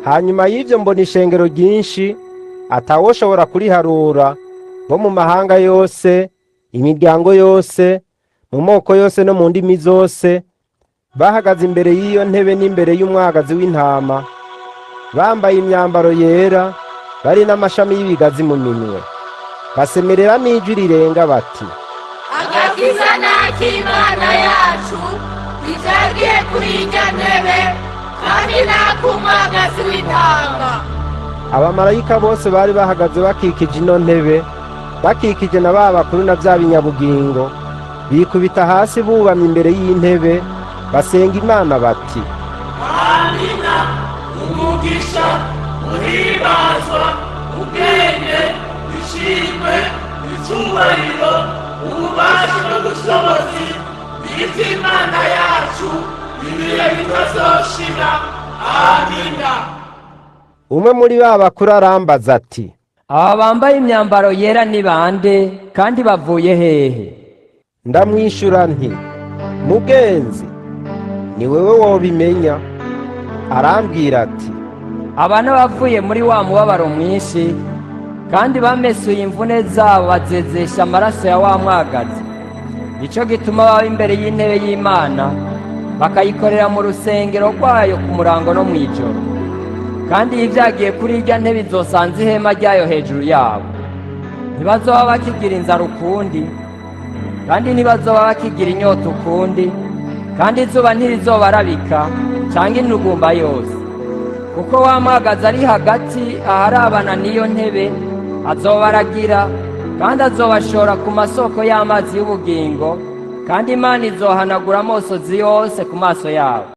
Hanyuma y'ivyo mbona ishengero ryinshi atawoshobora kuriharura, bo mu mahanga yose, imiryango yose, mu moko yose no mu ndimi zose, bahagaze imbere y'iyo ntebe n'imbere y'umwagazi w'intama, bambaye imyambaro yera, bari n'amashami y'ibigazi mu minwe. Basemerera n'ijwi rirenga bati, agakiza n'ak'Imana yacu itagiye kuri irya ntebe kandi n'ak'umwagazi w'intama. Abamarayika bose bari bahagaze bakikije ino ntebe, bakikije na ba bakuru na vya binyabugingo, bikubita hasi bubamye imbere y'intebe, basenga Imana bati, Amina, umugisha, uhimbazwa, ubwenge, ishimwe, icubahiro, ububasha n'ubushobozi n'ivy'Imana yacu ibihe bitazoshira. Amina. Umwe muri ba bakuru arambaza ati, aba bambaye imyambaro yera ni bande kandi bavuye hehe? ndamwishura nti, mugenzi, ni wewe wobimenya. Arambwira ati, aba n'abavuye muri wa mubabaro mwinshi kandi bamesuye imvune zabo bazezesha amaraso ya wa mwagazi. Nico gituma baba imbere y'intebe y'Imana bakayikorera mu rusengero rwayo ku murango no mw'ijoro. Kandi iyo ivyagiye kuri irya ntebe izosanza ihema ryayo hejuru yabo. Ntibazoba bakigira inzara ukundi, kandi ntibazoba bakigira inyota ukundi, kandi izuba ntirizobarabika canke intugumba yose. Kuko wa mwagazi ari hagati aharabana n'iyo ntebe azobaragira, kandi azobashora ku masoko y'amazi y'ubugingo, kandi Imana izohanagura amosozi yose ku maso yabo.